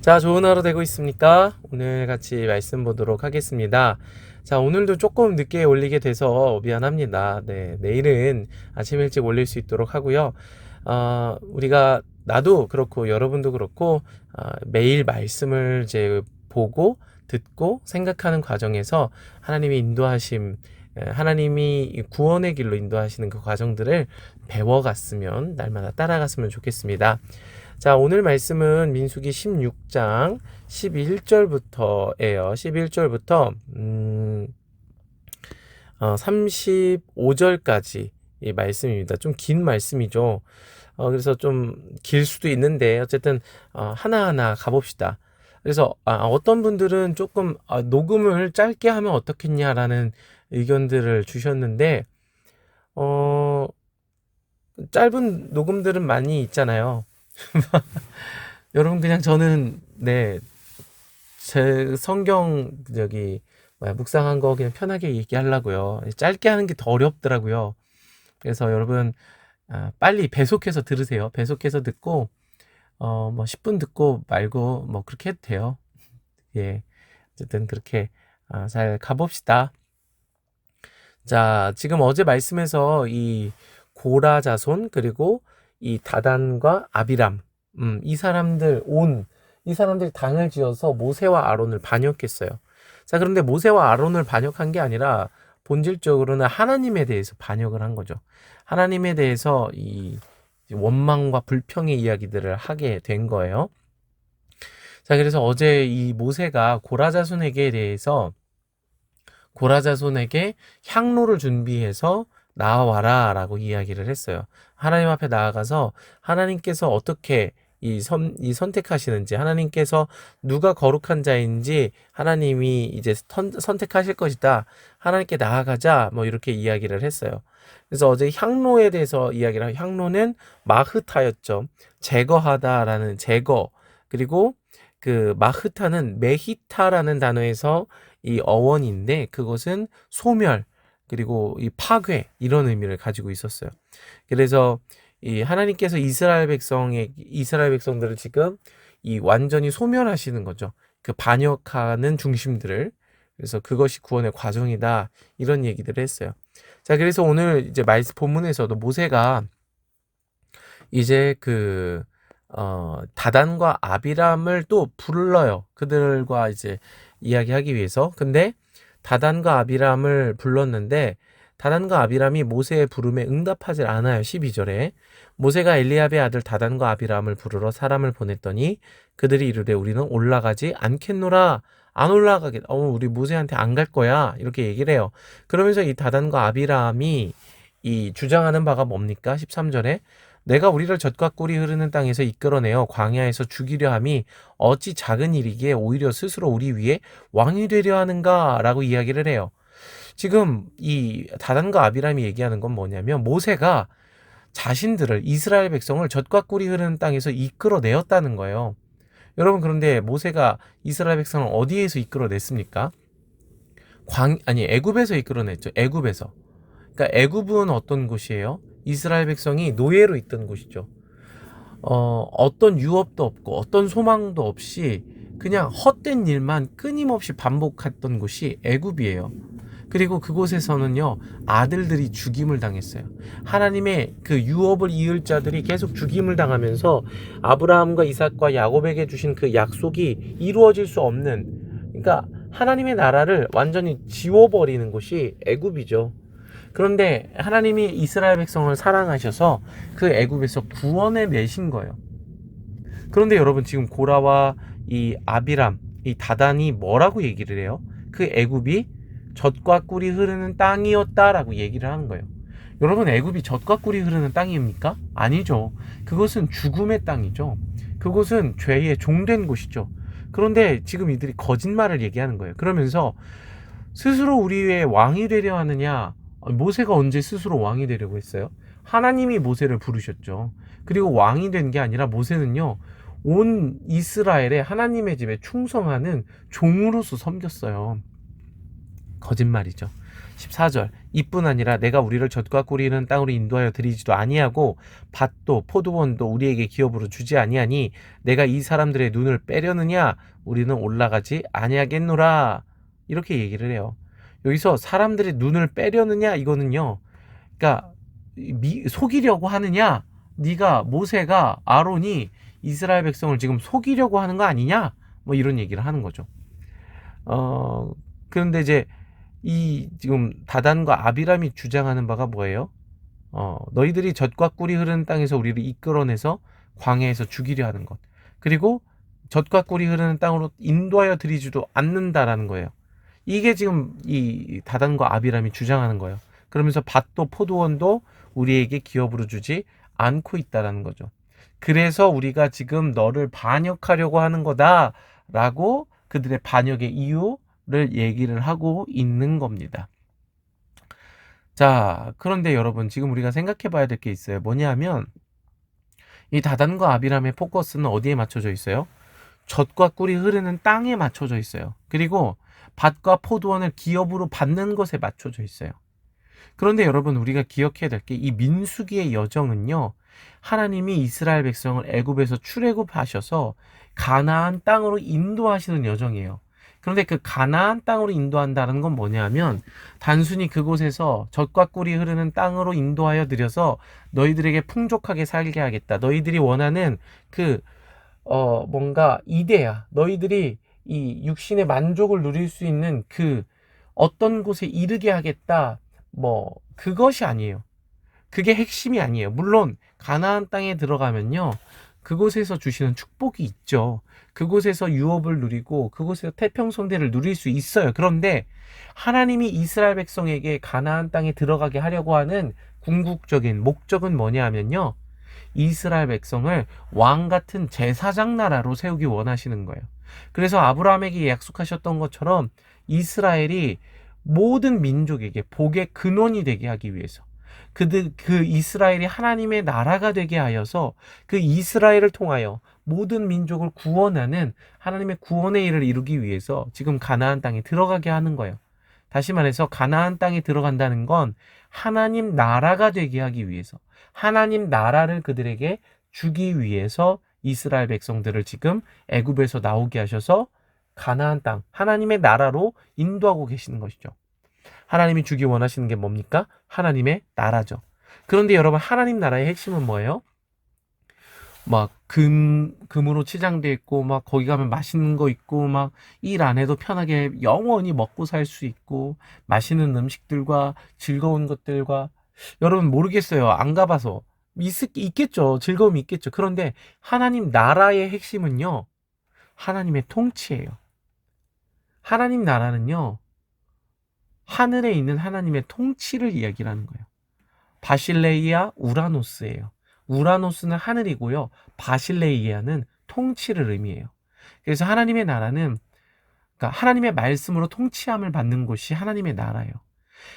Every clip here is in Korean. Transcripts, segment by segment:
자, 좋은 하루 되고 있습니까? 오늘 같이 말씀 보도록 하겠습니다. 자, 오늘도 조금 늦게 올리게 돼서 미안합니다. 네, 내일은 아침 일찍 올릴 수 있도록 하고요. 우리가 나도 그렇고 여러분도 그렇고 매일 말씀을 이제 보고 듣고 생각하는 과정에서 하나님의 인도하심, 하나님이 구원의 길로 인도하시는 그 과정들을 배워갔으면, 날마다 따라갔으면 좋겠습니다. 자, 오늘 말씀은 민수기 16장 11절부터예요. 11절부터 35절까지 이 말씀입니다. 좀 긴 말씀이죠. 그래서 좀 길 수도 있는데 어쨌든 하나하나 가봅시다. 그래서 어떤 분들은 조금 녹음을 짧게 하면 어떻겠냐라는 의견들을 주셨는데 짧은 녹음들은 많이 있잖아요. 여러분, 그냥 저는 제 성경 묵상한 거 그냥 편하게 얘기하려고요. 짧게 하는 게 더 어렵더라고요. 그래서 여러분 빨리 배속해서 들으세요. 배속해서 듣고 뭐 10분 듣고 말고 뭐 그렇게 해도 돼요. 예, 어쨌든 그렇게 잘 가봅시다. 자, 지금 어제 말씀에서 이 고라 자손 그리고 이 다단과 아비람, 이 사람들이 당을 지어서 모세와 아론을 반역했어요. 자, 그런데 모세와 아론을 반역한 게 아니라 본질적으로는 하나님에 대해서 반역을 한 거죠. 하나님에 대해서 이 원망과 불평의 이야기들을 하게 된 거예요. 자, 그래서 어제 이 모세가 고라자손에게 향로를 준비해서 나와라 라고 이야기를 했어요. 하나님 앞에 나아가서 하나님께서 어떻게 이 선택하시는지, 하나님께서 누가 거룩한 자인지 하나님이 이제 선택하실 것이다. 하나님께 나아가자, 뭐 이렇게 이야기를 했어요. 그래서 어제 향로에 대해서 이야기를 하고, 향로는 마흐타였죠. 제거하다라는 제거. 그리고 그 마흐타는 메히타라는 단어에서 이 어원인데, 그것은 소멸 그리고 이 파괴, 이런 의미를 가지고 있었어요. 그래서 이 하나님께서 이스라엘 백성들을 지금 이 완전히 소멸하시는 거죠. 그 반역하는 중심들을. 그래서 그것이 구원의 과정이다, 이런 얘기들을 했어요. 자, 그래서 오늘 이제 본문에서도 모세가 이제 다단과 아비람을 또 불러요. 그들과 이제 이야기하기 위해서. 근데 다단과 아비람을 불렀는데 다단과 아비람이 모세의 부름에 응답하지 않아요. 12절에 모세가 엘리압의 아들 다단과 아비람을 부르러 사람을 보냈더니 그들이 이르되 우리는 올라가지 않겠노라. 안 올라가겠. 우리 모세한테 안 갈 거야, 이렇게 얘기를 해요. 그러면서 이 다단과 아비람이 이 주장하는 바가 뭡니까? 13절에 내가 우리를 젖과 꿀이 흐르는 땅에서 이끌어내어 광야에서 죽이려 함이 어찌 작은 일이기에 오히려 스스로 우리 위에 왕이 되려 하는가 라고 이야기를 해요. 지금 이 다단과 아비람이 얘기하는 건 뭐냐면 모세가 자신들을, 이스라엘 백성을 젖과 꿀이 흐르는 땅에서 이끌어내었다는 거예요. 여러분, 그런데 모세가 이스라엘 백성을 어디에서 이끌어냈습니까? 애굽에서 이끌어냈죠. 애굽에서. 그러니까 애굽은 어떤 곳이에요? 이스라엘 백성이 노예로 있던 곳이죠. 어떤 유업도 없고 어떤 소망도 없이 그냥 헛된 일만 끊임없이 반복했던 곳이 애굽이에요. 그리고 그곳에서는요, 아들들이 죽임을 당했어요. 하나님의 그 유업을 이을 자들이 계속 죽임을 당하면서 아브라함과 이삭과 야곱에게 주신 그 약속이 이루어질 수 없는, 그러니까 하나님의 나라를 완전히 지워버리는 곳이 애굽이죠. 그런데 하나님이 이스라엘 백성을 사랑하셔서 그 애굽에서 구원에 내신 거예요. 그런데 여러분, 지금 고라와 이 아비람, 이 다단이 뭐라고 얘기를 해요? 그 애굽이 젖과 꿀이 흐르는 땅이었다라고 얘기를 하는 거예요. 여러분, 애굽이 젖과 꿀이 흐르는 땅입니까? 아니죠. 그것은 죽음의 땅이죠. 그곳은 죄의 종된 곳이죠. 그런데 지금 이들이 거짓말을 얘기하는 거예요. 그러면서 스스로 우리의 왕이 되려 하느냐? 모세가 언제 스스로 왕이 되려고 했어요? 하나님이 모세를 부르셨죠. 그리고 왕이 된 게 아니라 모세는요, 온 이스라엘의 하나님의 집에 충성하는 종으로서 섬겼어요. 거짓말이죠. 14절 이뿐 아니라 내가 우리를 젖과 꿀이 흐르는 땅으로 인도하여 드리지도 아니하고 밭도 포도원도 우리에게 기업으로 주지 아니하니 내가 이 사람들의 눈을 빼려느냐 우리는 올라가지 아니하겠노라 이렇게 얘기를 해요. 여기서 사람들의 눈을 빼려느냐 이거는요. 그러니까 속이려고 하느냐 네가 모세가 아론이 이스라엘 백성을 지금 속이려고 하는 거 아니냐 뭐 이런 얘기를 하는 거죠. 그런데 이제 이 지금 다단과 아비람이 주장하는 바가 뭐예요? 너희들이 젖과 꿀이 흐르는 땅에서 우리를 이끌어내서 광야에서 죽이려 하는 것. 그리고 젖과 꿀이 흐르는 땅으로 인도하여 드리지도 않는다라는 거예요. 이게 지금 이 다단과 아비람이 주장하는 거예요. 그러면서 밭도 포도원도 우리에게 기업으로 주지 않고 있다라는 거죠. 그래서 우리가 지금 너를 반역하려고 하는 거다라고 그들의 반역의 이유를 얘기를 하고 있는 겁니다. 자, 그런데 여러분 지금 우리가 생각해 봐야 될 게 있어요. 뭐냐면 이 다단과 아비람의 포커스는 어디에 맞춰져 있어요? 젖과 꿀이 흐르는 땅에 맞춰져 있어요. 그리고 밭과 포도원을 기업으로 받는 것에 맞춰져 있어요. 그런데 여러분 우리가 기억해야 될 게 이 민수기의 여정은요. 하나님이 이스라엘 백성을 애굽에서 출애굽하셔서 가나안 땅으로 인도하시는 여정이에요. 그런데 그 가나안 땅으로 인도한다는 건 뭐냐면 단순히 그곳에서 젖과 꿀이 흐르는 땅으로 인도하여 들여서 너희들에게 풍족하게 살게 하겠다. 너희들이 원하는 그 뭔가 이데야. 너희들이 이 육신의 만족을 누릴 수 있는 그 어떤 곳에 이르게 하겠다. 뭐 그것이 아니에요. 그게 핵심이 아니에요. 물론 가나안 땅에 들어가면요. 그곳에서 주시는 축복이 있죠. 그곳에서 유업을 누리고 그곳에서 태평성대를 누릴 수 있어요. 그런데 하나님이 이스라엘 백성에게 가나안 땅에 들어가게 하려고 하는 궁극적인 목적은 뭐냐 하면요. 이스라엘 백성을 왕 같은 제사장 나라로 세우기 원하시는 거예요. 그래서 아브라함에게 약속하셨던 것처럼 이스라엘이 모든 민족에게 복의 근원이 되게 하기 위해서 그 이스라엘이 하나님의 나라가 되게 하여서 그 이스라엘을 통하여 모든 민족을 구원하는 하나님의 구원의 일을 이루기 위해서 지금 가나안 땅에 들어가게 하는 거예요. 다시 말해서 가나안 땅에 들어간다는 건 하나님 나라가 되게 하기 위해서 하나님 나라를 그들에게 주기 위해서 이스라엘 백성들을 지금 애굽에서 나오게 하셔서 가나안 땅 하나님의 나라로 인도하고 계시는 것이죠. 하나님이 주기 원하시는 게 뭡니까? 하나님의 나라죠. 그런데 여러분 하나님 나라의 핵심은 뭐예요? 막 금으로 치장돼 있고 막 거기 가면 맛있는 거 있고 막 일 안 해도 편하게 영원히 먹고 살 수 있고 맛있는 음식들과 즐거운 것들과 여러분 모르겠어요. 안 가봐서 있겠죠. 즐거움이 있겠죠. 그런데 하나님 나라의 핵심은요. 하나님의 통치예요. 하나님 나라는요. 하늘에 있는 하나님의 통치를 이야기를 하는 거예요. 바실레이아 우라노스예요. 우라노스는 하늘이고요. 바실레이아는 통치를 의미해요. 그래서 하나님의 나라는 그러니까 하나님의 말씀으로 통치함을 받는 곳이 하나님의 나라예요.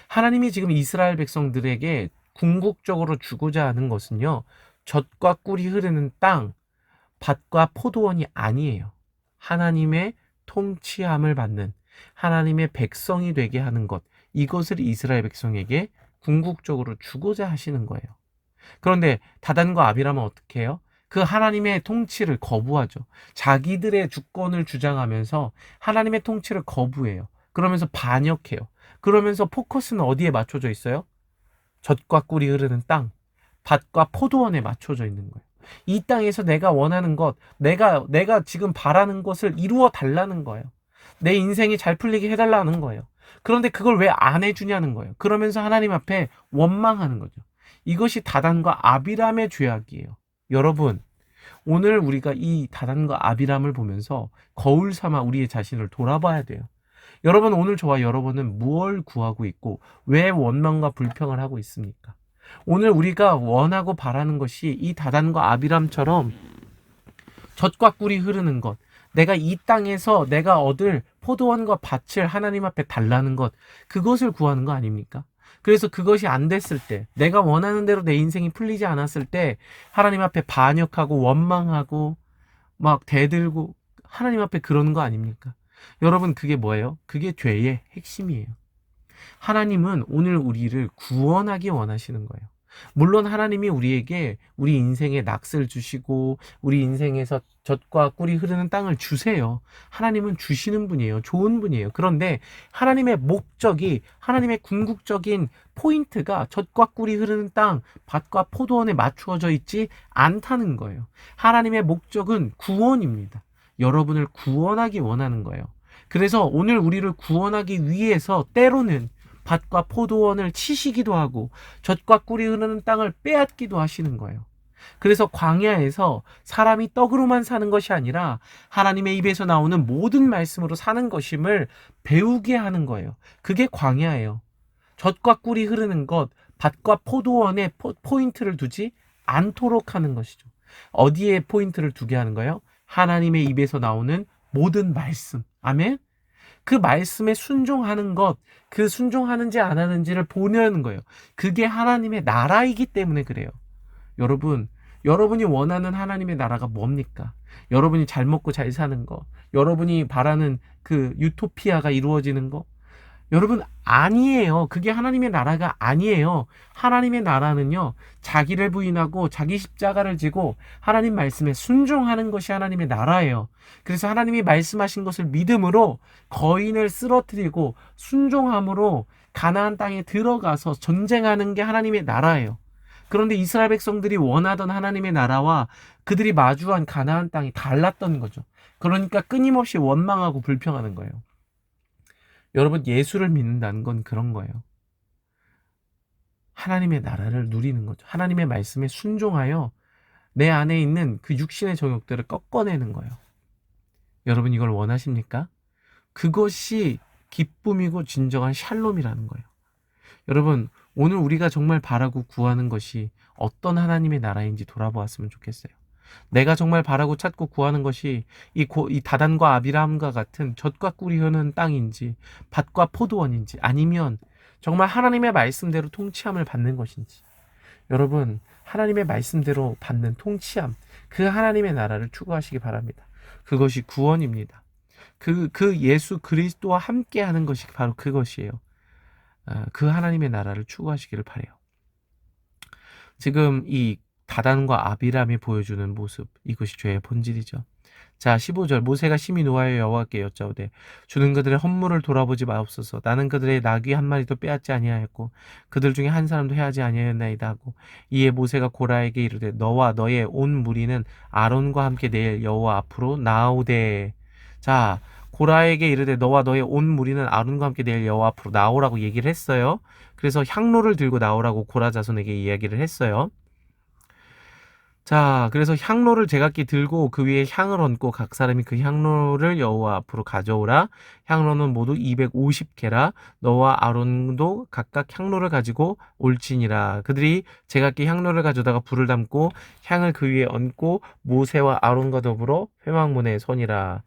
하나님이 지금 이스라엘 백성들에게 궁극적으로 주고자 하는 것은요. 젖과 꿀이 흐르는 땅, 밭과 포도원이 아니에요. 하나님의 통치함을 받는 하나님의 백성이 되게 하는 것, 이것을 이스라엘 백성에게 궁극적으로 주고자 하시는 거예요. 그런데 다단과 아비람은 어떻게 해요? 그 하나님의 통치를 거부하죠. 자기들의 주권을 주장하면서 하나님의 통치를 거부해요. 그러면서 반역해요. 그러면서 포커스는 어디에 맞춰져 있어요? 젖과 꿀이 흐르는 땅, 밭과 포도원에 맞춰져 있는 거예요. 이 땅에서 내가 원하는 것, 내가 지금 바라는 것을 이루어 달라는 거예요. 내 인생이 잘 풀리게 해달라는 거예요. 그런데 그걸 왜 안 해주냐는 거예요. 그러면서 하나님 앞에 원망하는 거죠. 이것이 다단과 아비람의 죄악이에요. 여러분, 오늘 우리가 이 다단과 아비람을 보면서 거울 삼아 우리의 자신을 돌아봐야 돼요. 여러분, 오늘 저와 여러분은 무엇을 구하고 있고 왜 원망과 불평을 하고 있습니까? 오늘 우리가 원하고 바라는 것이 이 다단과 아비람처럼 젖과 꿀이 흐르는 것, 내가 이 땅에서 내가 얻을 포도원과 밭을 하나님 앞에 달라는 것, 그것을 구하는 거 아닙니까? 그래서 그것이 안 됐을 때, 내가 원하는 대로 내 인생이 풀리지 않았을 때 하나님 앞에 반역하고 원망하고 막 대들고 하나님 앞에 그러는 거 아닙니까? 여러분, 그게 뭐예요? 그게 죄의 핵심이에요. 하나님은 오늘 우리를 구원하기 원하시는 거예요. 물론 하나님이 우리에게 우리 인생에 낙을 주시고 우리 인생에서 젖과 꿀이 흐르는 땅을 주세요. 하나님은 주시는 분이에요. 좋은 분이에요. 그런데 하나님의 목적이, 하나님의 궁극적인 포인트가 젖과 꿀이 흐르는 땅, 밭과 포도원에 맞추어져 있지 않다는 거예요. 하나님의 목적은 구원입니다. 여러분을 구원하기 원하는 거예요. 그래서 오늘 우리를 구원하기 위해서 때로는 밭과 포도원을 치시기도 하고 젖과 꿀이 흐르는 땅을 빼앗기도 하시는 거예요. 그래서 광야에서 사람이 떡으로만 사는 것이 아니라 하나님의 입에서 나오는 모든 말씀으로 사는 것임을 배우게 하는 거예요. 그게 광야예요. 젖과 꿀이 흐르는 것, 밭과 포도원에 포인트를 두지 않도록 하는 것이죠. 어디에 포인트를 두게 하는 거예요? 하나님의 입에서 나오는 모든 말씀. 아멘? 그 말씀에 순종하는 것, 그 순종하는지 안 하는지를 보는 거예요. 그게 하나님의 나라이기 때문에 그래요. 여러분이 원하는 하나님의 나라가 뭡니까? 여러분이 잘 먹고 잘 사는 거, 여러분이 바라는 그 유토피아가 이루어지는 거, 여러분 아니에요. 그게 하나님의 나라가 아니에요. 하나님의 나라는요, 자기를 부인하고 자기 십자가를 지고 하나님 말씀에 순종하는 것이 하나님의 나라예요. 그래서 하나님이 말씀하신 것을 믿음으로 거인을 쓰러뜨리고 순종함으로 가나안 땅에 들어가서 전쟁하는 게 하나님의 나라예요. 그런데 이스라엘 백성들이 원하던 하나님의 나라와 그들이 마주한 가나안 땅이 달랐던 거죠. 그러니까 끊임없이 원망하고 불평하는 거예요. 여러분, 예수를 믿는다는 건 그런 거예요. 하나님의 나라를 누리는 거죠. 하나님의 말씀에 순종하여 내 안에 있는 그 육신의 정욕들을 꺾어내는 거예요. 여러분, 이걸 원하십니까? 그것이 기쁨이고 진정한 샬롬이라는 거예요. 여러분, 오늘 우리가 정말 바라고 구하는 것이 어떤 하나님의 나라인지 돌아보았으면 좋겠어요. 내가 정말 바라고 찾고 구하는 것이 이 다단과 아비람과 같은 젖과 꿀이 흐르는 땅인지 밭과 포도원인지, 아니면 정말 하나님의 말씀대로 통치함을 받는 것인지. 여러분, 하나님의 말씀대로 받는 통치함, 그 하나님의 나라를 추구하시기 바랍니다. 그것이 구원입니다. 그 예수 그리스도와 함께 하는 것이 바로 그것이에요. 그 하나님의 나라를 추구하시기를 바라요. 지금 이 다단과 아비람이 보여주는 모습, 이것이 죄의 본질이죠. 자, 15절, 모세가 심히 노하여 여호와께 여짜오되 주는 그들의 헌물을 돌아보지 마옵소서. 나는 그들의 나귀 한 마리도 빼앗지 아니하였고 그들 중에 한 사람도 해하지 아니하였나이다 하고, 이에 모세가 고라에게 이르되 너와 너의 온 무리는 아론과 함께 내일 여호와 앞으로 나오되. 자, 고라에게 이르되 너와 너의 온 무리는 아론과 함께 내일 여호와 앞으로 나오라고 얘기를 했어요. 그래서 향로를 들고 나오라고 고라 자손에게 이야기를 했어요. 자, 그래서 향로를 제각기 들고 그 위에 향을 얹고 각 사람이 그 향로를 여호와 앞으로 가져오라. 향로는 모두 250개라. 너와 아론도 각각 향로를 가지고 올지니라. 그들이 제각기 향로를 가져다가 불을 담고 향을 그 위에 얹고 모세와 아론과 더불어 회막문에 서니라.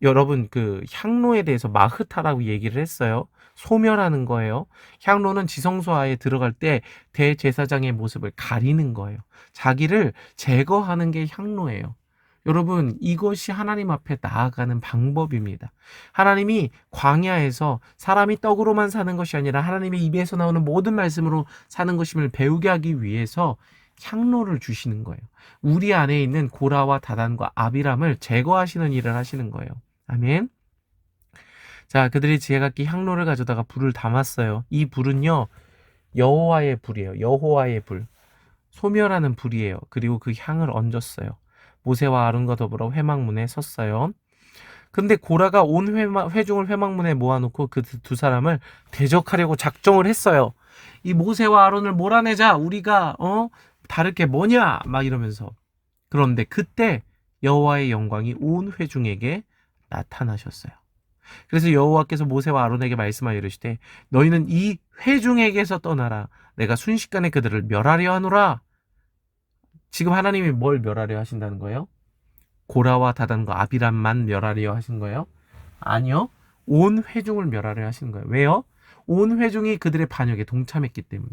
여러분, 그 향로에 대해서 마흐타라고 얘기를 했어요. 소멸하는 거예요. 향로는 지성소하에 들어갈 때 대제사장의 모습을 가리는 거예요. 자기를 제거하는 게 향로예요. 여러분, 이것이 하나님 앞에 나아가는 방법입니다. 하나님이 광야에서 사람이 떡으로만 사는 것이 아니라 하나님의 입에서 나오는 모든 말씀으로 사는 것임을 배우게 하기 위해서 향로를 주시는 거예요. 우리 안에 있는 고라와 다단과 아비람을 제거하시는 일을 하시는 거예요. 아멘. 자, 그들이 제각기 향로를 가져다가 불을 담았어요. 이 불은요, 여호와의 불이에요. 여호와의 불. 소멸하는 불이에요. 그리고 그 향을 얹었어요. 모세와 아론과 더불어 회막문에 섰어요. 근데 고라가 온 회중을 회막문에 모아놓고 그 두 사람을 대적하려고 작정을 했어요. 이 모세와 아론을 몰아내자. 우리가 다를 게 뭐냐? 막 이러면서. 그런데 그때 여호와의 영광이 온 회중에게 나타나셨어요. 그래서 여호와께서 모세와 아론에게 말씀하여 이르시되 너희는 이 회중에게서 떠나라. 내가 순식간에 그들을 멸하려 하노라. 지금 하나님이 뭘 멸하려 하신다는 거예요? 고라와 다단과 아비람만 멸하려 하신 거예요? 아니요. 온 회중을 멸하려 하시는 거예요. 왜요? 온 회중이 그들의 반역에 동참했기 때문에.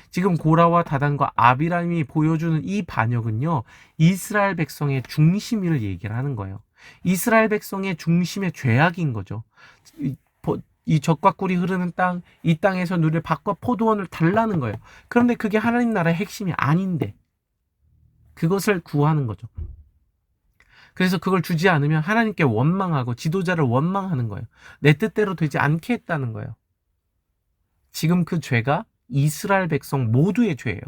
지금 고라와 다단과 아비람이 보여주는 이 반역은요, 이스라엘 백성의 중심을 얘기를 하는 거예요. 이스라엘 백성의 중심의 죄악인 거죠. 이 젖과 꿀이 흐르는 땅, 이 땅에서 누릴 밭과 포도원을 달라는 거예요. 그런데 그게 하나님 나라의 핵심이 아닌데 그것을 구하는 거죠. 그래서 그걸 주지 않으면 하나님께 원망하고 지도자를 원망하는 거예요. 내 뜻대로 되지 않게 했다는 거예요. 지금 그 죄가 이스라엘 백성 모두의 죄예요.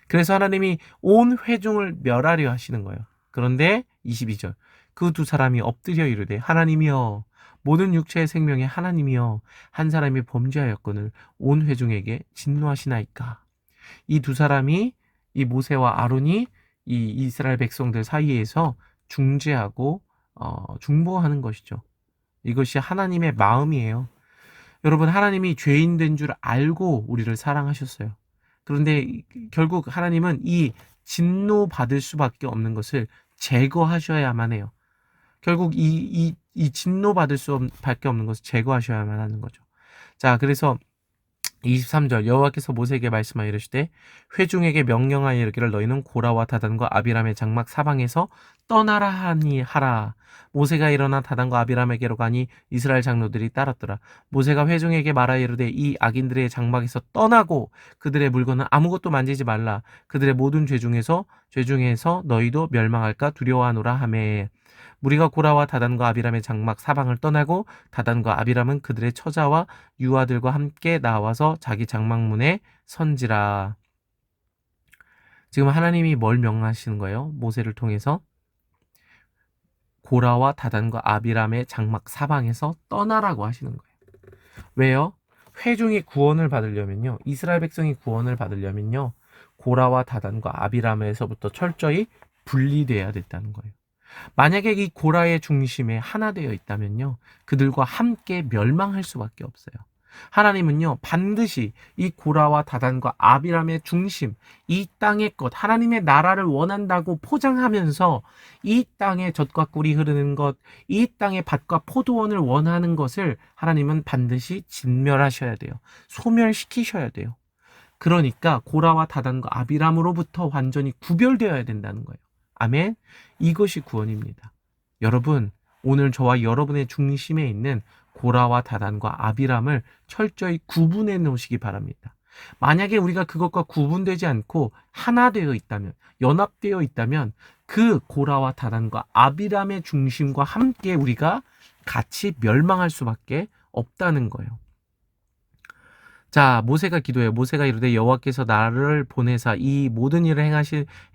그래서 하나님이 온 회중을 멸하려 하시는 거예요. 그런데 22절 그 두 사람이 엎드려 이르되 하나님이여 모든 육체의 생명에 하나님이여 한 사람이 범죄하였거늘 온 회중에게 진노하시나이까. 이 두 사람이 이 모세와 아론이 이 이스라엘 백성들 사이에서 중재하고 중보하는 것이죠. 이것이 하나님의 마음이에요. 여러분 하나님이 죄인 된 줄 알고 우리를 사랑하셨어요. 그런데 결국 하나님은 이 진노 받을 수밖에 없는 것을 제거하셔야만 해요. 결국 이 진노 받을 수밖에 없는 것을 제거하셔야만 하는 거죠. 자, 그래서 23절 여호와께서 모세에게 말씀하여 이르시되 회중에게 명령하여 이르기를 너희는 고라와 다단과 아비람의 장막 사방에서 떠나라 하니 하라. 모세가 일어나 다단과 아비람에게로 가니 이스라엘 장로들이 따랐더라. 모세가 회중에게 말하여 이르되 이 악인들의 장막에서 떠나고 그들의 물건은 아무것도 만지지 말라. 그들의 모든 죄 중에서 너희도 멸망할까 두려워하노라 하매. 무리가 고라와 다단과 아비람의 장막 사방을 떠나고 다단과 아비람은 그들의 처자와 유아들과 함께 나와서 자기 장막문에 선지라. 지금 하나님이 뭘 명하시는 거예요? 모세를 통해서 고라와 다단과 아비람의 장막 사방에서 떠나라고 하시는 거예요. 왜요? 회중이 구원을 받으려면요, 이스라엘 백성이 구원을 받으려면요, 고라와 다단과 아비람에서부터 철저히 분리돼야 됐다는 거예요. 만약에 이 고라의 중심에 하나 되어 있다면요, 그들과 함께 멸망할 수밖에 없어요. 하나님은요, 반드시 이 고라와 다단과 아비람의 중심, 이 땅의 것, 하나님의 나라를 원한다고 포장하면서 이 땅에 젖과 꿀이 흐르는 것, 이 땅의 밭과 포도원을 원하는 것을 하나님은 반드시 진멸하셔야 돼요. 소멸시키셔야 돼요. 그러니까 고라와 다단과 아비람으로부터 완전히 구별되어야 된다는 거예요. 아멘. 이것이 구원입니다. 여러분, 오늘 저와 여러분의 중심에 있는 고라와 다단과 아비람을 철저히 구분해 놓으시기 바랍니다. 만약에 우리가 그것과 구분되지 않고 하나 되어 있다면, 연합되어 있다면 그 고라와 다단과 아비람의 중심과 함께 우리가 같이 멸망할 수밖에 없다는 거예요. 자, 모세가 기도해요. 모세가 이르되 여호와께서 나를 보내사 이 모든 일을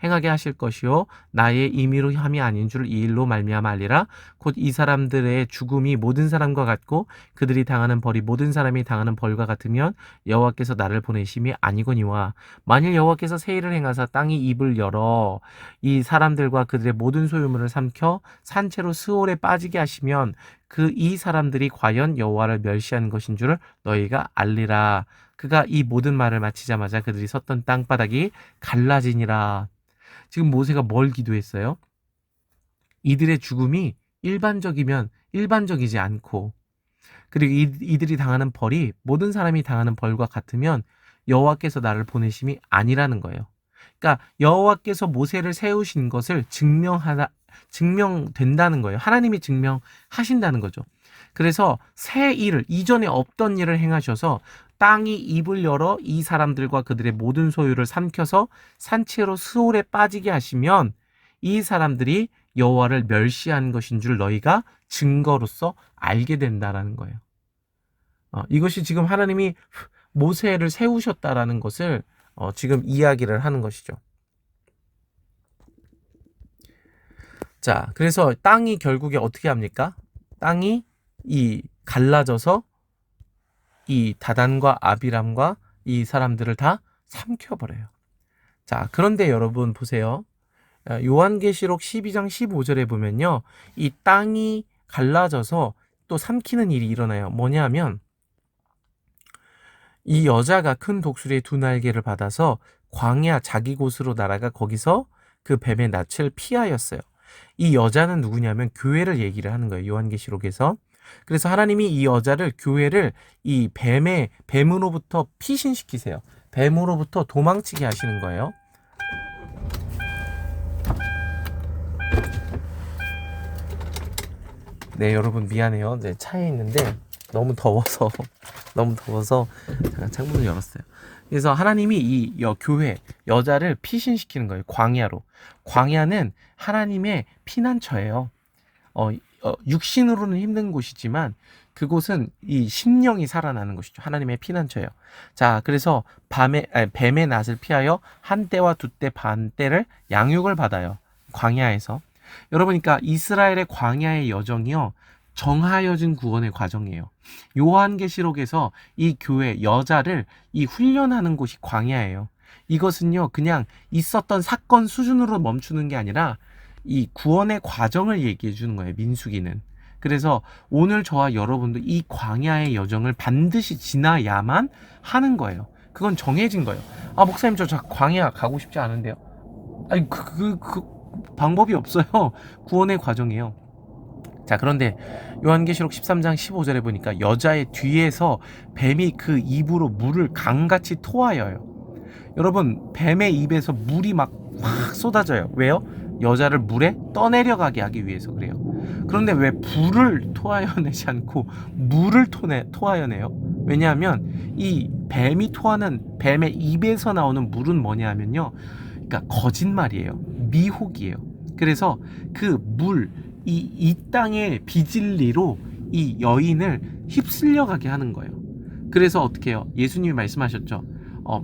행하게 하실 것이요 나의 임의로 함이 아닌 줄 이 일로 말미암아 알리라. 곧 이 사람들의 죽음이 모든 사람과 같고 그들이 당하는 벌이 모든 사람이 당하는 벌과 같으면 여호와께서 나를 보내심이 아니거니와 만일 여호와께서 새 일을 행하사 땅이 입을 열어 이 사람들과 그들의 모든 소유물을 삼켜 산채로 스올에 빠지게 하시면 이 사람들이 과연 여호와를 멸시한 것인 줄을 너희가 알리라. 그가 이 모든 말을 마치자마자 그들이 섰던 땅바닥이 갈라지니라. 지금 모세가 뭘 기도했어요? 이들의 죽음이 일반적이면 일반적이지 않고, 그리고 이들이 당하는 벌이 모든 사람이 당하는 벌과 같으면 여호와께서 나를 보내심이 아니라는 거예요. 그러니까 여호와께서 모세를 세우신 것을 증명된다는 거예요. 하나님이 증명하신다는 거죠. 그래서 새 일을, 이전에 없던 일을 행하셔서 땅이 입을 열어 이 사람들과 그들의 모든 소유를 삼켜서 산채로 스올에 빠지게 하시면 이 사람들이 여호와를 멸시한 것인 줄 너희가 증거로서 알게 된다라는 거예요. 이것이 지금 하나님이 모세를 세우셨다라는 것을 지금 이야기를 하는 것이죠. 자, 그래서 땅이 결국에 어떻게 합니까? 땅이 갈라져서 이 다단과 아비람과 이 사람들을 다 삼켜버려요. 자, 그런데 여러분 보세요. 요한계시록 12장 15절에 보면요, 이 땅이 갈라져서 또 삼키는 일이 일어나요. 뭐냐면 이 여자가 큰 독수리의 두 날개를 받아서 광야 자기 곳으로 날아가 거기서 그 뱀의 낯을 피하였어요. 이 여자는 누구냐면 교회를 얘기를 하는 거예요. 요한계시록에서. 그래서 하나님이 이 여자를, 교회를 이 뱀으로부터 피신시키세요. 뱀으로부터 도망치게 하시는 거예요. 네, 여러분 미안해요. 네, 차에 있는데 너무 더워서 너무 더워서 잠깐 창문을 열었어요. 그래서 하나님이 이 교회 여자를 피신시키는 거예요. 광야로. 광야는 하나님의 피난처예요. 육신으로는 힘든 곳이지만 그곳은 이 심령이 살아나는 곳이죠. 하나님의 피난처예요. 자, 그래서 뱀의 낯을 피하여 한 때와 두 때 반 때를 양육을 받아요. 광야에서. 여러분이니까 이스라엘의 광야의 여정이요. 정하여진 구원의 과정이에요. 요한계시록에서 이 교회 여자를 이 훈련하는 곳이 광야예요. 이것은요, 그냥 있었던 사건 수준으로 멈추는 게 아니라 이 구원의 과정을 얘기해 주는 거예요. 민수기는. 그래서 오늘 저와 여러분도 이 광야의 여정을 반드시 지나야만 하는 거예요. 그건 정해진 거예요. 아, 목사님 저 광야 가고 싶지 않은데요. 아니 그 방법이 없어요. 구원의 과정이에요. 자, 그런데 요한계시록 13장 15절에 보니까 여자의 뒤에서 뱀이 그 입으로 물을 강같이 토하여요. 여러분, 뱀의 입에서 물이 막 쏟아져요. 왜요? 여자를 물에 떠내려가게 하기 위해서 그래요. 그런데 왜 불을 토하여내지 않고 물을 토하여내요? 왜냐하면 이 뱀이 토하는 뱀의 입에서 나오는 물은 뭐냐 하면요, 그러니까 거짓말이에요. 미혹이에요. 그래서 그 이 땅의 비진리로 이 여인을 휩쓸려 가게 하는 거예요. 그래서 어떻게 해요? 예수님이 말씀하셨죠.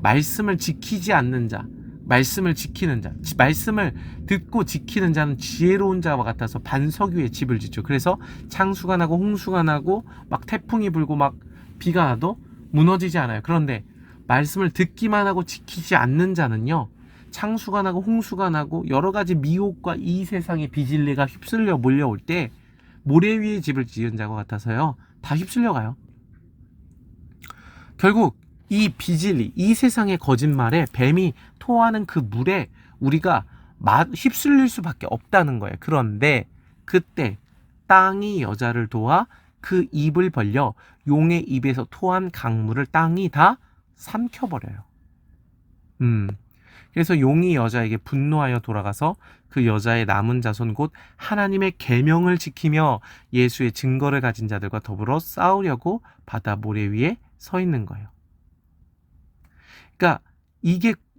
말씀을 지키지 않는 자, 말씀을 지키는 자, 말씀을 듣고 지키는 자는 지혜로운 자와 같아서 반석 위에 집을 짓죠. 그래서 창수가 나고 홍수가 나고 막 태풍이 불고 막 비가 나도 무너지지 않아요. 그런데 말씀을 듣기만 하고 지키지 않는 자는요, 창수가 나고 홍수가 나고 여러 가지 미혹과 이 세상의 비진리가 휩쓸려 몰려올 때 모래 위에 집을 지은 자와 같아서요, 다 휩쓸려 가요. 결국 이 비진리, 이 세상의 거짓말에 뱀이 토하는 그 물에 우리가 휩쓸릴 수밖에 없다는 거예요. 그런데 그때 땅이 여자를 도와 그 입을 벌려 용의 입에서 토한 강물을 땅이 다 삼켜버려요. 그래서 용이 여자에게 분노하여 돌아가서 그 여자의 남은 자손 곧 하나님의 계명을 지키며 예수의 증거를 가진 자들과 더불어 싸우려고 바다 모래 위에 서 있는 거예요. 그러니까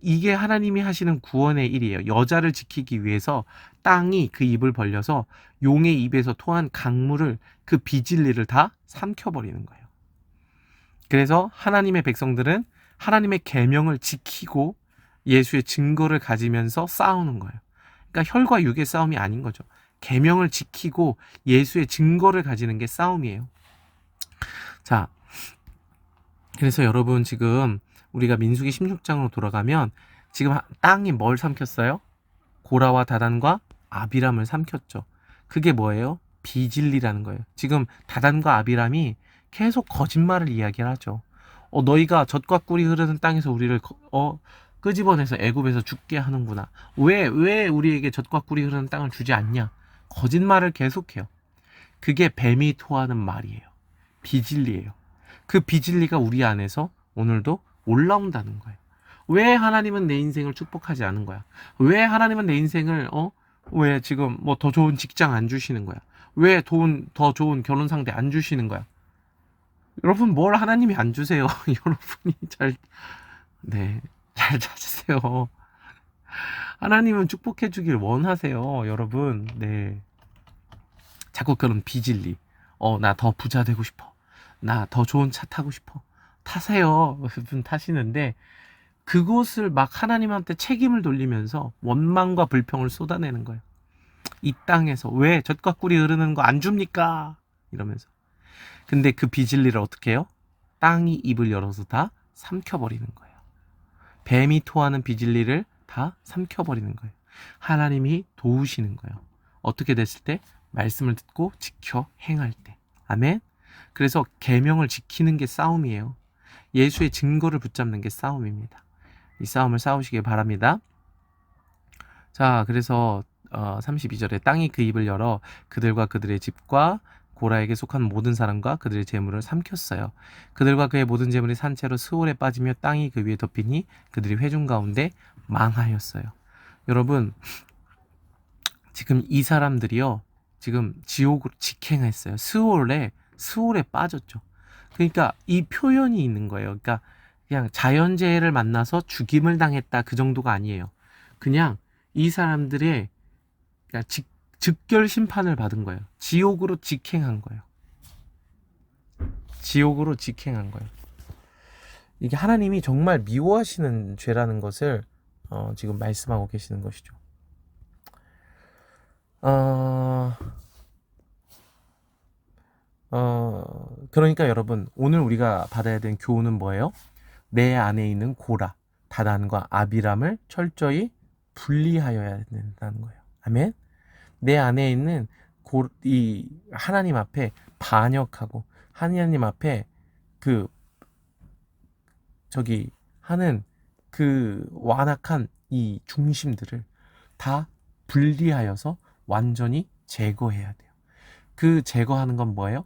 이게 하나님이 하시는 구원의 일이에요. 여자를 지키기 위해서 땅이 그 입을 벌려서 용의 입에서 토한 강물을, 그 비진리를 다 삼켜버리는 거예요. 그래서 하나님의 백성들은 하나님의 계명을 지키고 예수의 증거를 가지면서 싸우는 거예요. 그러니까 혈과 육의 싸움이 아닌 거죠. 계명을 지키고 예수의 증거를 가지는 게 싸움이에요. 자, 그래서 여러분 지금 우리가 민수기 16장으로 돌아가면 지금 땅이 뭘 삼켰어요? 고라와 다단과 아비람을 삼켰죠. 그게 뭐예요? 비진리라는 거예요. 지금 다단과 아비람이 계속 거짓말을 이야기를 하죠. 너희가 젖과 꿀이 흐르는 땅에서 우리를 끄집어내서 애굽에서 죽게 하는구나. 왜 우리에게 젖과 꿀이 흐르는 땅을 주지 않냐? 거짓말을 계속해요. 그게 뱀이 토하는 말이에요. 비진리예요. 그 비진리가 우리 안에서 오늘도 올라온다는 거예요. 왜 하나님은 내 인생을 축복하지 않은 거야? 왜 하나님은 내 인생을 왜 지금 뭐 더 좋은 직장 안 주시는 거야? 왜 더 좋은 결혼 상대 안 주시는 거야? 여러분, 뭘 하나님이 안 주세요? 여러분이 잘 찾으세요. 하나님은 축복해 주길 원하세요, 여러분. 네. 자꾸 그런 비진리. 나 더 부자 되고 싶어. 나 더 좋은 차 타고 싶어. 타세요. 여러분 타시는데 그곳을 막 하나님한테 책임을 돌리면서 원망과 불평을 쏟아내는 거예요. 이 땅에서 왜 젖과 꿀이 흐르는 거 안 줍니까? 이러면서. 근데 그 비진리를 어떻게 해요? 땅이 입을 열어서 다 삼켜버리는 거예요. 뱀이 토하는 비진리를 다 삼켜버리는 거예요. 하나님이 도우시는 거예요. 어떻게 됐을 때? 말씀을 듣고 지켜 행할 때. 아멘. 그래서 계명을 지키는 게 싸움이에요. 예수의 증거를 붙잡는 게 싸움입니다. 이 싸움을 싸우시길 바랍니다. 자, 그래서 32절에 땅이 그 입을 열어 그들과 그들의 집과 고라에게 속한 모든 사람과 그들의 재물을 삼켰어요. 그들과 그의 모든 재물이 산채로 스올에 빠지며 땅이 그 위에 덮이니 그들이 회중 가운데 망하였어요. 여러분, 지금 이 사람들이요, 지금 지옥으로 직행했어요. 스올에 빠졌죠. 그러니까 이 표현이 있는 거예요. 그러니까 그냥 자연재해를 만나서 죽임을 당했다 그 정도가 아니에요. 그냥 이 사람들의 그냥 즉결 심판을 받은 거예요. 지옥으로 직행한 거예요. 지옥으로 직행한 거예요. 이게 하나님이 정말 미워하시는 죄라는 것을 지금 말씀하고 계시는 것이죠. 그러니까 여러분, 오늘 우리가 받아야 되는 교훈은 뭐예요? 내 안에 있는 고라, 다단과 아비람을 철저히 분리하여야 된다는 거예요. 아멘? 내 안에 있는 이 하나님 앞에 반역하고 하나님 앞에 하는 그 완악한 이 중심들을 다 분리하여서 완전히 제거해야 돼요. 그 제거하는 건 뭐예요?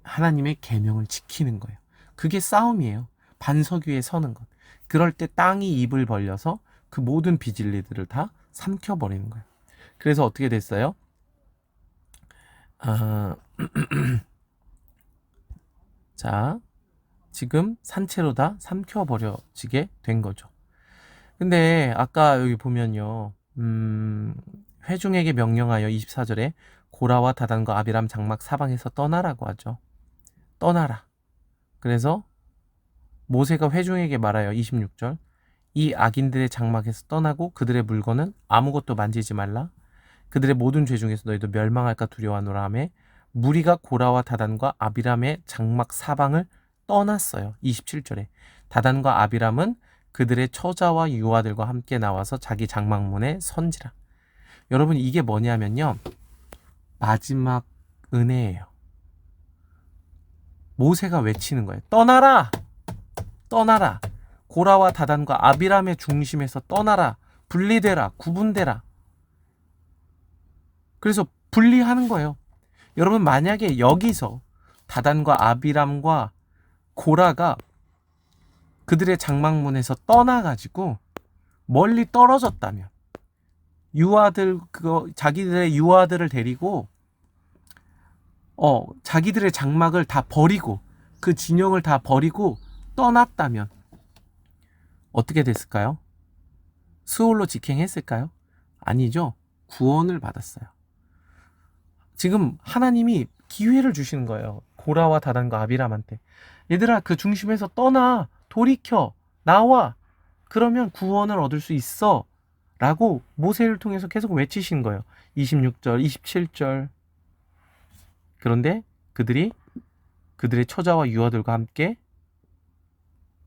하나님의 계명을 지키는 거예요. 그게 싸움이에요. 반석 위에 서는 것. 그럴 때 땅이 입을 벌려서 그 모든 비진리들을 다 삼켜버리는 거예요. 그래서 어떻게 됐어요? 자, 지금 산채로 다 삼켜버려지게 된 거죠. 근데 아까 여기 보면요. 회중에게 명령하여 24절에 고라와 다단과 아비람 장막 사방에서 떠나라고 하죠. 떠나라. 그래서 모세가 회중에게 말하여 26절 이 악인들의 장막에서 떠나고 그들의 물건은 아무것도 만지지 말라. 그들의 모든 죄 중에서 너희도 멸망할까 두려워하노라 하며 무리가 고라와 다단과 아비람의 장막 사방을 떠났어요. 27절에 다단과 아비람은 그들의 처자와 유아들과 함께 나와서 자기 장막문에 선지라. 여러분 이게 뭐냐면요. 마지막 은혜예요. 모세가 외치는 거예요. 떠나라! 떠나라! 고라와 다단과 아비람의 중심에서 떠나라! 분리되라! 구분되라! 그래서 분리하는 거예요. 여러분 만약에 여기서 다단과 아비람과 고라가 그들의 장막문에서 떠나가지고 멀리 떨어졌다면 자기들의 유아들을 데리고 자기들의 장막을 다 버리고 그 진영을 다 버리고 떠났다면 어떻게 됐을까요? 스올로 직행했을까요? 아니죠. 구원을 받았어요. 지금 하나님이 기회를 주시는 거예요. 고라와 다단과 아비람한테. 얘들아 그 중심에서 떠나. 돌이켜. 나와. 그러면 구원을 얻을 수 있어. 라고 모세를 통해서 계속 외치신 거예요. 26절, 27절. 그런데 그들의 처자와 유아들과 함께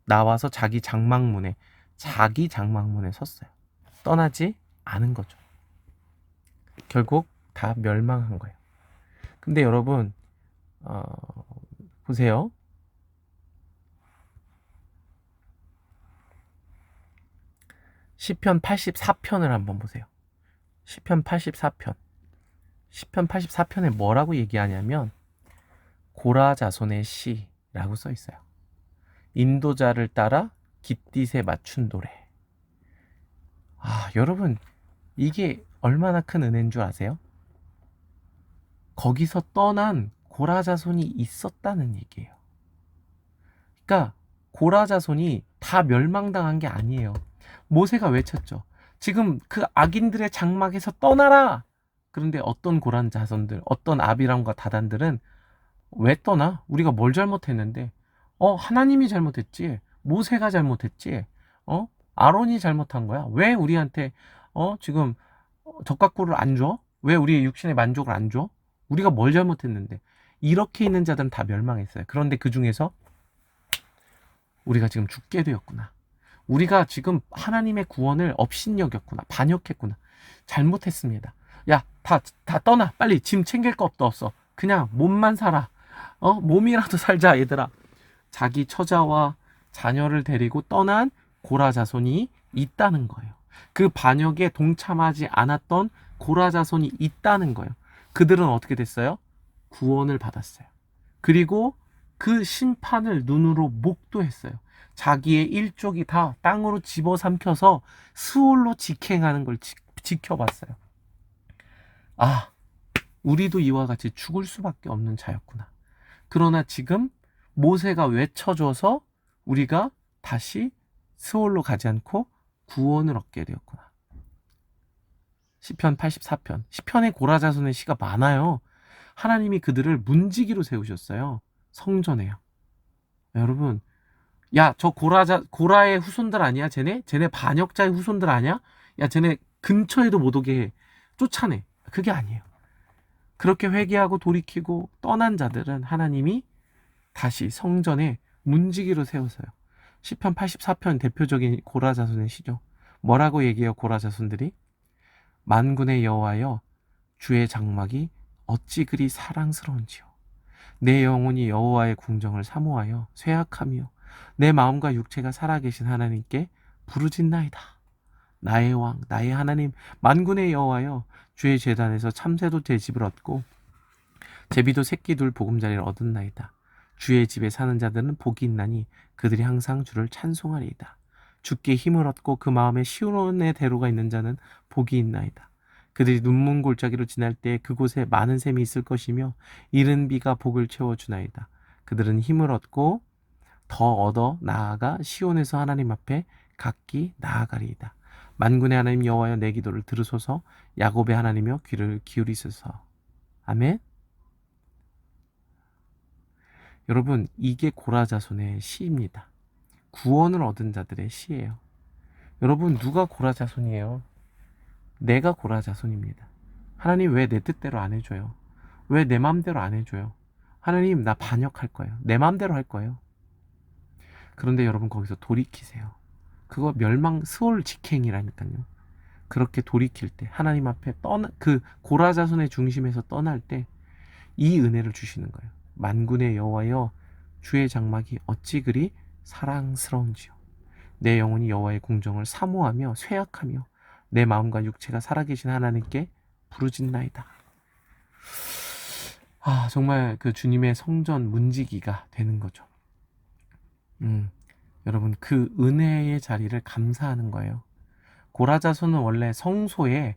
나와서 자기 장막문에 섰어요. 떠나지 않은 거죠. 결국 다 멸망한 거예요. 근데 여러분 보세요. 시편 84편을 한번 보세요. 시편 84편. 시편 84편에 뭐라고 얘기하냐면 고라 자손의 시라고 써 있어요. 인도자를 따라 깃딧에 맞춘 노래. 여러분 이게 얼마나 큰 은혜인 줄 아세요? 거기서 떠난 고라 자손이 있었다는 얘기예요. 그러니까 고라 자손이 다 멸망당한 게 아니에요. 모세가 외쳤죠. 지금 그 악인들의 장막에서 떠나라. 그런데 어떤 고라 자손들, 어떤 아비람과 다단들은 왜 떠나? 우리가 뭘 잘못했는데? 하나님이 잘못했지. 모세가 잘못했지. 아론이 잘못한 거야. 왜 우리한테 지금 젓가락을 안 줘? 왜 우리의 육신의 만족을 안 줘? 우리가 뭘 잘못했는데? 이렇게 있는 자들은 다 멸망했어요. 그런데 그 중에서 우리가 지금 죽게 되었구나. 우리가 지금 하나님의 구원을 업신여겼구나. 반역했구나. 잘못했습니다. 야, 다 떠나. 빨리 짐 챙길 거 없어. 그냥 몸만 살아. 몸이라도 살자 얘들아. 자기 처자와 자녀를 데리고 떠난 고라 자손이 있다는 거예요. 그 반역에 동참하지 않았던 고라 자손이 있다는 거예요. 그들은 어떻게 됐어요? 구원을 받았어요. 그리고 그 심판을 눈으로 목도했어요. 자기의 일족이 다 땅으로 집어삼켜서 스올로 직행하는 걸 지켜봤어요. 우리도 이와 같이 죽을 수밖에 없는 자였구나. 그러나 지금 모세가 외쳐줘서 우리가 다시 스올로 가지 않고 구원을 얻게 되었구나. 시편 84편. 시편에 고라자손의 시가 많아요. 하나님이 그들을 문지기로 세우셨어요. 성전에요. 여러분, 야, 저 고라의 후손들 아니야? 쟤네 반역자의 후손들 아니야? 야, 쟤네 근처에도 못 오게 해. 쫓아내. 그게 아니에요. 그렇게 회개하고 돌이키고 떠난 자들은 하나님이 다시 성전에 문지기로 세우세요. 시편 84편 대표적인 고라 자손의 시죠. 뭐라고 얘기해요, 고라 자손들이? 만군의 여호와여, 주의 장막이 어찌 그리 사랑스러운지요. 내 영혼이 여호와의 궁정을 사모하여 쇠약하며 내 마음과 육체가 살아계신 하나님께 부르짖나이다. 나의 왕, 나의 하나님, 만군의 여호와여, 주의 제단에서 참새도 제 집을 얻고 제비도 새끼 둘 보금자리를 얻었나이다. 주의 집에 사는 자들은 복이 있나니 그들이 항상 주를 찬송하리이다. 주께 힘을 얻고 그 마음에 시온의 대로가 있는 자는 복이 있나이다. 그들이 눈문 골짜기로 지날 때 그곳에 많은 샘이 있을 것이며 이른 비가 복을 채워주나이다. 그들은 힘을 얻고 더 얻어 나아가 시온에서 하나님 앞에 각기 나아가리이다. 만군의 하나님 여호와여, 내 기도를 들으소서. 야곱의 하나님이여, 귀를 기울이소서. 아멘. 여러분, 이게 고라 자손의 시입니다. 구원을 얻은 자들의 시예요. 여러분, 누가 고라 자손이에요? 내가 고라 자손입니다. 하나님 왜 내 뜻대로 안 해줘요? 왜 내 마음대로 안 해줘요? 하나님, 나 반역할 거예요. 내 마음대로 할 거예요. 그런데 여러분, 거기서 돌이키세요. 그거 멸망 스올 직행이라니까요. 그렇게 돌이킬 때 하나님 앞에 그 고라 자손의 중심에서 떠날 때 이 은혜를 주시는 거예요. 만군의 여호와여, 주의 장막이 어찌 그리 사랑스러운지요. 내 영혼이 여호와의 궁정을 사모하며 쇠약하며 내 마음과 육체가 살아계신 하나님께 부르짖나이다. 정말 그 주님의 성전 문지기가 되는 거죠. 여러분, 그 은혜의 자리를 감사하는 거예요. 고라 자손은 원래 성소의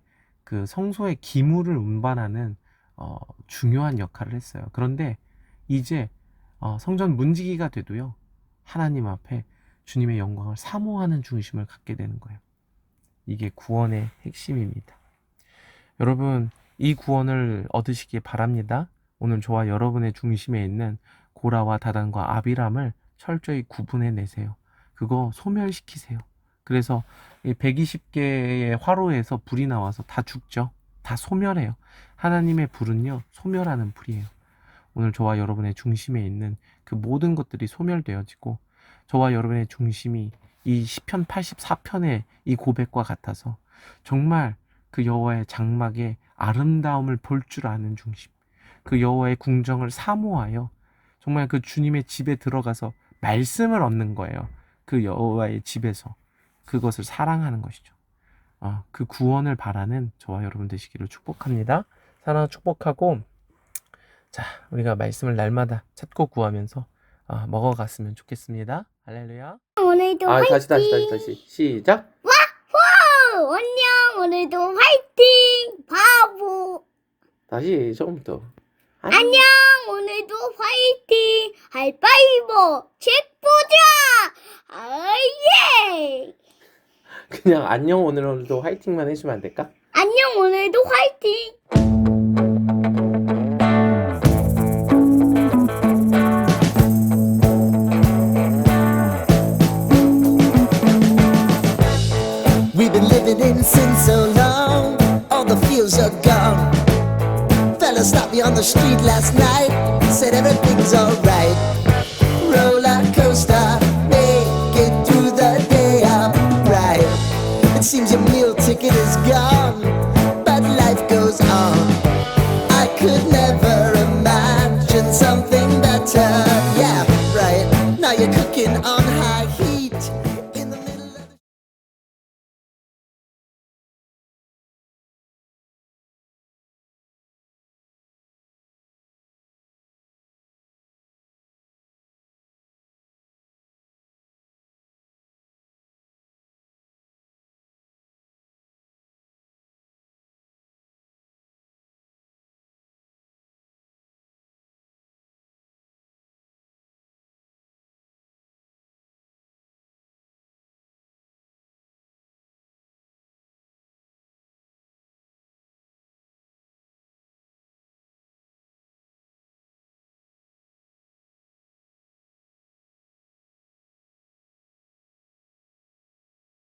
기물을 운반하는 중요한 역할을 했어요. 그런데 이제 성전 문지기가 돼도요, 하나님 앞에 주님의 영광을 사모하는 중심을 갖게 되는 거예요. 이게 구원의 핵심입니다. 여러분, 이 구원을 얻으시기 바랍니다. 오늘 저와 여러분의 중심에 있는 고라와 다단과 아비람을 철저히 구분해내세요. 그거 소멸시키세요. 그래서 120개의 화로에서 불이 나와서 다 죽죠. 다 소멸해요. 하나님의 불은요, 소멸하는 불이에요. 오늘 저와 여러분의 중심에 있는 그 모든 것들이 소멸되어지고 저와 여러분의 중심이 이 시편 84편의 이 고백과 같아서 정말 그 여호와의 장막의 아름다움을 볼 줄 아는 중심, 그 여호와의 궁정을 사모하여 정말 그 주님의 집에 들어가서 말씀을 얻는 거예요. 그 여호와의 집에서 그것을 사랑하는 것이죠. 그 구원을 바라는 저와 여러분 되시기를 축복합니다. 사랑하고 축복하고, 자, 우리가 말씀을 날마다 찾고 구하면서 먹어갔으면 좋겠습니다. 할렐루야. 오늘도 화이팅! 다시 시작. 와호! 안녕! 오늘도 화이팅! 바보! 다시 처음부터. 안녕! 오늘도 화이팅! 하이파이브! 책 보자! 예! 그냥 안녕 오늘도 화이팅만 해주면 안 될까? 안녕! 오늘도 화이팅! We've been living in sin so long, all the fields are gone. Fella stopped me on the street last night, said everything's alright. Roller coaster, make it through the day, I'm right. It seems your meal ticket is gone.